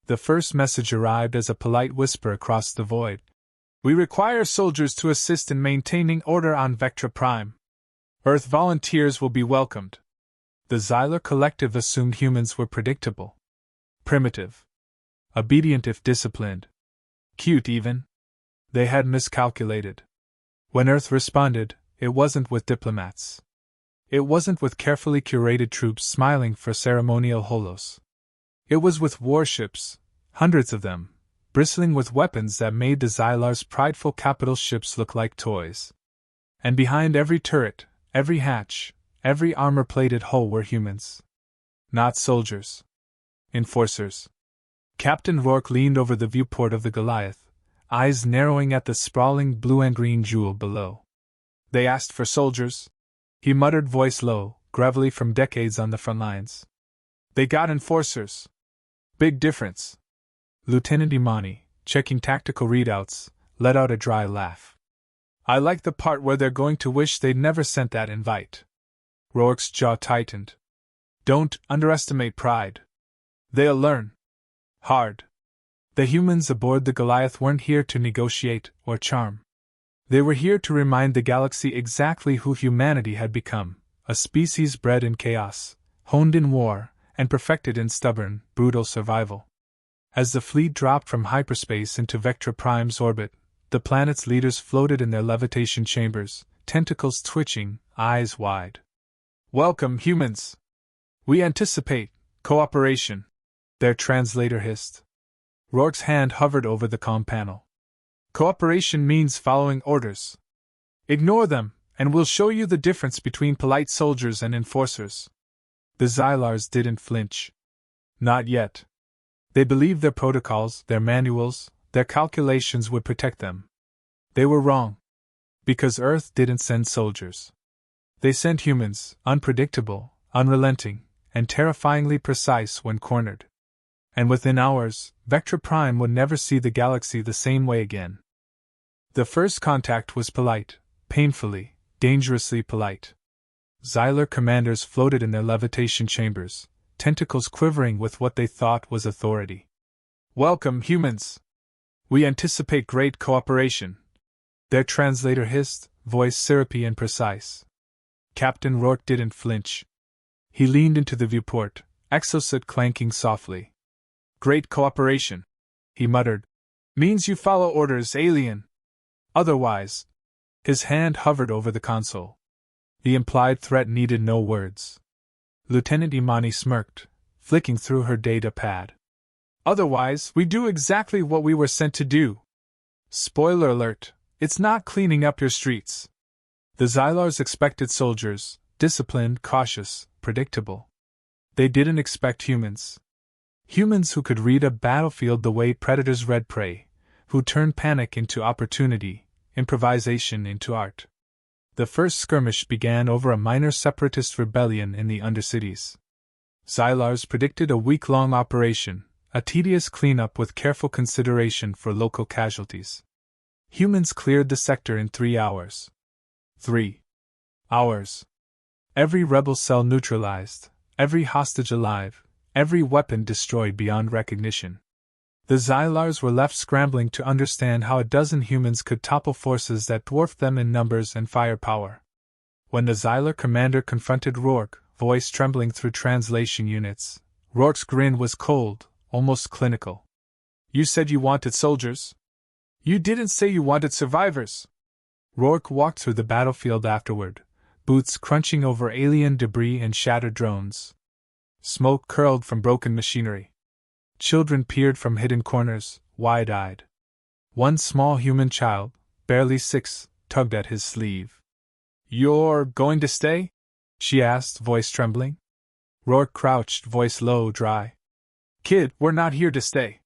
The first message arrived as a polite whisper across the void. We require soldiers to assist in maintaining order on Vectra Prime. Earth volunteers will be welcomed. The Xylar Collective assumed humans were predictable, primitive, obedient if disciplined, cute even. They had miscalculated. When Earth responded, it wasn't with diplomats. It wasn't with carefully curated troops smiling for ceremonial holos. It was with warships, hundreds of them, bristling with weapons that made the Xylar's prideful capital ships look like toys. And behind every turret, every hatch, every armor-plated hull were humans. Not soldiers. Enforcers. Captain Rourke leaned over the viewport of the Goliath, eyes narrowing at the sprawling blue and green jewel below. They asked for soldiers, he muttered, voice low, gravelly from decades on the front lines. They got enforcers. Big difference. Lieutenant Imani, checking tactical readouts, let out a dry laugh. I like the part where they're going to wish they'd never sent that invite. Rourke's jaw tightened. Don't underestimate pride. They'll learn. Hard. The humans aboard the Goliath weren't here to negotiate or charm. They were here to remind the galaxy exactly who humanity had become, a species bred in chaos, honed in war, and perfected in stubborn, brutal survival. As the fleet dropped from hyperspace into Vectra Prime's orbit, the planet's leaders floated in their levitation chambers, tentacles twitching, eyes wide. Welcome, humans! We anticipate cooperation, their translator hissed. Rourke's hand hovered over the comm panel. Cooperation means following orders. Ignore them, and we'll show you the difference between polite soldiers and enforcers. The Xylars didn't flinch. Not yet. They believed their protocols, their manuals, their calculations would protect them. They were wrong. Because Earth didn't send soldiers. They sent humans, unpredictable, unrelenting, and terrifyingly precise when cornered. And within hours, Vectra Prime would never see the galaxy the same way again. The first contact was polite, painfully, dangerously polite. Xylar commanders floated in their levitation chambers, tentacles quivering with what they thought was authority. Welcome, humans! We anticipate great cooperation. Their translator hissed, voice syrupy and precise. Captain Rourke didn't flinch. He leaned into the viewport, exosuit clanking softly. Great cooperation, he muttered. Means you follow orders, alien. Otherwise. His hand hovered over the console. The implied threat needed no words. Lieutenant Imani smirked, flicking through her data pad. Otherwise, we do exactly what we were sent to do. Spoiler alert, it's not cleaning up your streets. The Xylars expected soldiers, disciplined, cautious, predictable. They didn't expect humans. Humans who could read a battlefield the way predators read prey, who turned panic into opportunity, improvisation into art. The first skirmish began over a minor separatist rebellion in the Undercities. Xylars predicted a week-long operation, a tedious cleanup with careful consideration for local casualties. Humans cleared the sector in 3 hours. 3 hours. Every rebel cell neutralized, every hostage alive, every weapon destroyed beyond recognition. The Xylars were left scrambling to understand how a dozen humans could topple forces that dwarfed them in numbers and firepower. When the Xylar commander confronted Rourke, voice trembling through translation units, Rourke's grin was cold, almost clinical. You said you wanted soldiers? You didn't say you wanted survivors. Rourke walked through the battlefield afterward, boots crunching over alien debris and shattered drones. Smoke curled from broken machinery. Children peered from hidden corners, wide-eyed. One small human child, barely 6, tugged at his sleeve. You're going to stay? She asked, voice trembling. Rourke crouched, voice low, dry. Kid, we're not here to stay.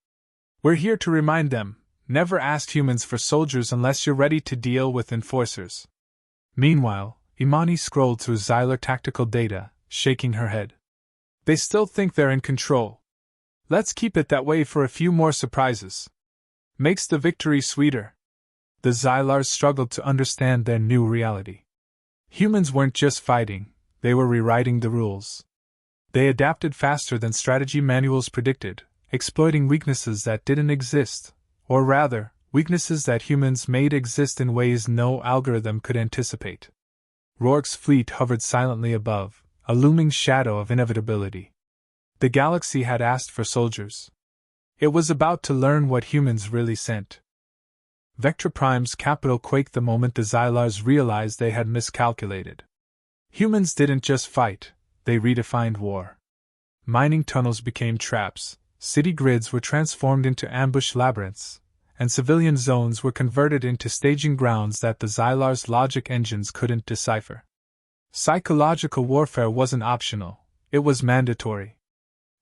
We're here to remind them, never ask humans for soldiers unless you're ready to deal with enforcers. Meanwhile, Imani scrolled through Xylar tactical data, shaking her head. They still think they're in control. Let's keep it that way for a few more surprises. Makes the victory sweeter. The Xylars struggled to understand their new reality. Humans weren't just fighting, they were rewriting the rules. They adapted faster than strategy manuals predicted, exploiting weaknesses that didn't exist, or rather, weaknesses that humans made exist in ways no algorithm could anticipate. Rourke's fleet hovered silently above, a looming shadow of inevitability. The galaxy had asked for soldiers. It was about to learn what humans really sent. Vectra Prime's capital quaked the moment the Xylars realized they had miscalculated. Humans didn't just fight, they redefined war. Mining tunnels became traps, city grids were transformed into ambush labyrinths, and civilian zones were converted into staging grounds that the Xylars' logic engines couldn't decipher. Psychological warfare wasn't optional, it was mandatory.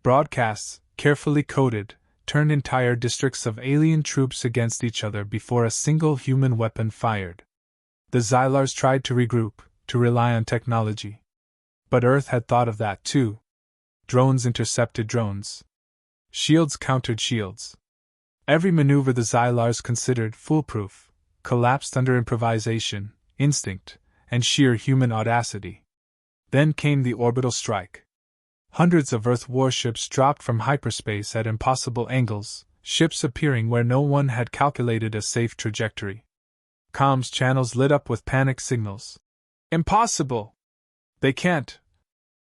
Broadcasts, carefully coded, turned entire districts of alien troops against each other before a single human weapon fired. The Xylars tried to regroup, to rely on technology. But Earth had thought of that too. Drones intercepted drones. Shields countered shields. Every maneuver the Xylars considered foolproof collapsed under improvisation, instinct, and sheer human audacity. Then came the orbital strike. Hundreds of Earth warships dropped from hyperspace at impossible angles, ships appearing where no one had calculated a safe trajectory. Comms channels lit up with panic signals. Impossible! They can't!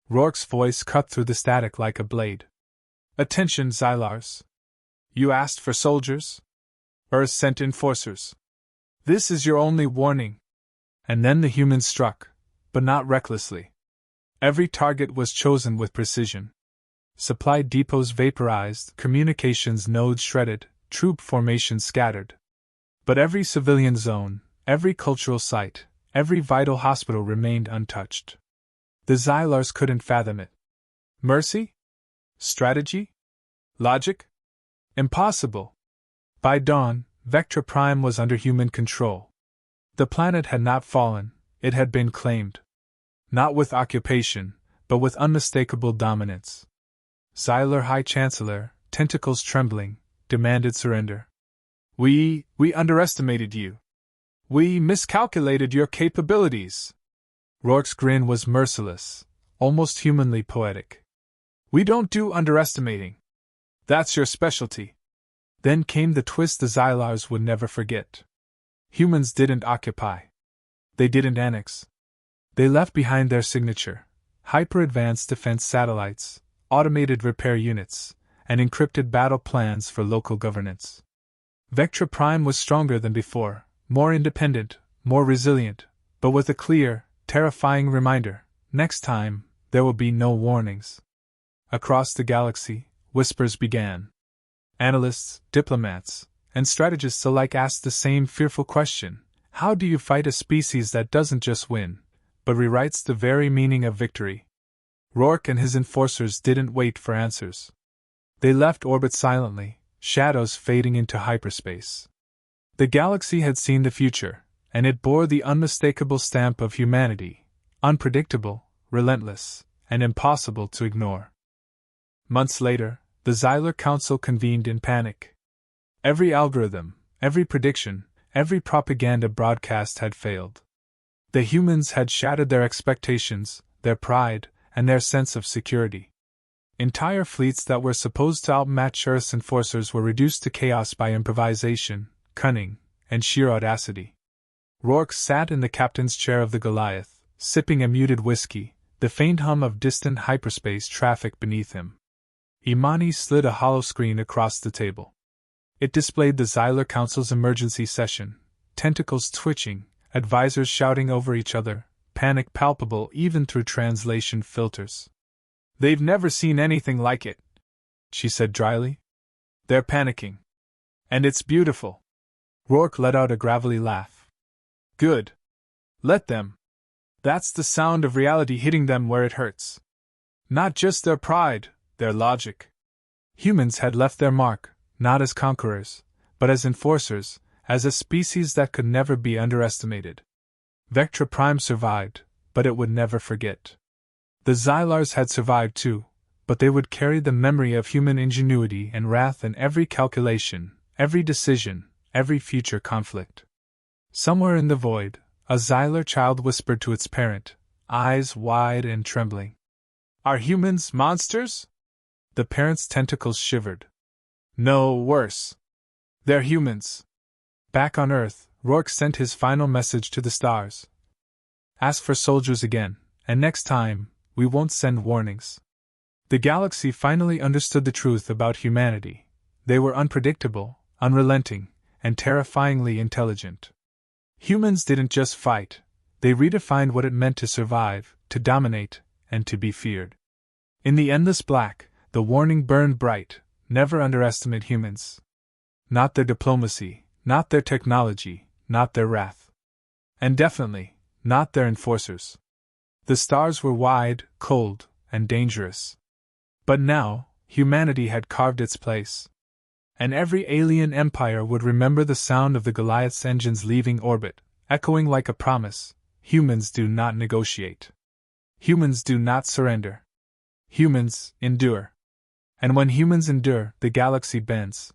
Rourke's voice cut through the static like a blade. Attention, Xylars. You asked for soldiers? Earth sent enforcers. This is your only warning. And then the humans struck, but not recklessly. Every target was chosen with precision. Supply depots vaporized, communications nodes shredded, troop formations scattered. But every civilian zone, every cultural site, every vital hospital remained untouched. The Xylars couldn't fathom it. Mercy? Strategy? Logic? Impossible. By dawn, Vectra Prime was under human control. The planet had not fallen, it had been claimed. Not with occupation, but with unmistakable dominance. Xylar High Chancellor, tentacles trembling, demanded surrender. We underestimated you. We miscalculated your capabilities. Rourke's grin was merciless, almost humanly poetic. We don't do underestimating. That's your specialty. Then came the twist the Xylars would never forget. Humans didn't occupy. They didn't annex. They left behind their signature: hyper-advanced defense satellites, automated repair units, and encrypted battle plans for local governance. Vectra Prime was stronger than before, more independent, more resilient, but with a clear, terrifying reminder: next time, there will be no warnings. Across the galaxy, whispers began. Analysts, diplomats, and strategists alike asked the same fearful question: how do you fight a species that doesn't just win, but rewrites the very meaning of victory? Rourke and his enforcers didn't wait for answers. They left orbit silently, shadows fading into hyperspace. The galaxy had seen the future, and it bore the unmistakable stamp of humanity: unpredictable, relentless, and impossible to ignore. Months later, the Xylar Council convened in panic. Every algorithm, every prediction, every propaganda broadcast had failed. The humans had shattered their expectations, their pride, and their sense of security. Entire fleets that were supposed to outmatch Earth's enforcers were reduced to chaos by improvisation, cunning, and sheer audacity. Rourke sat in the captain's chair of the Goliath, sipping a muted whiskey, the faint hum of distant hyperspace traffic beneath him. Imani slid a hollow screen across the table. It displayed the Xylar Council's emergency session, tentacles twitching, advisors shouting over each other, panic palpable even through translation filters. "They've never seen anything like it," she said dryly. "They're panicking. And it's beautiful." Rourke let out a gravelly laugh. "Good. Let them. That's the sound of reality hitting them where it hurts. Not just their pride, their logic." Humans had left their mark, not as conquerors, but as enforcers, as a species that could never be underestimated. Vectra Prime survived, but it would never forget. The Xylars had survived too, but they would carry the memory of human ingenuity and wrath in every calculation, every decision, every future conflict. Somewhere in the void, a Xylar child whispered to its parent, eyes wide and trembling, "Are humans monsters?" The parent's tentacles shivered. No, worse. They're humans. Back on Earth, Rourke sent his final message to the stars. Ask for soldiers again, and next time, we won't send warnings. The galaxy finally understood the truth about humanity. They were unpredictable, unrelenting, and terrifyingly intelligent. Humans didn't just fight, they redefined what it meant to survive, to dominate, and to be feared. In the endless black, the warning burned bright: never underestimate humans. Not their diplomacy, not their technology, not their wrath. And definitely, not their enforcers. The stars were wide, cold, and dangerous. But now, humanity had carved its place. And every alien empire would remember the sound of the Goliath's engines leaving orbit, echoing like a promise: humans do not negotiate. Humans do not surrender. Humans endure. And when humans endure, the galaxy bends.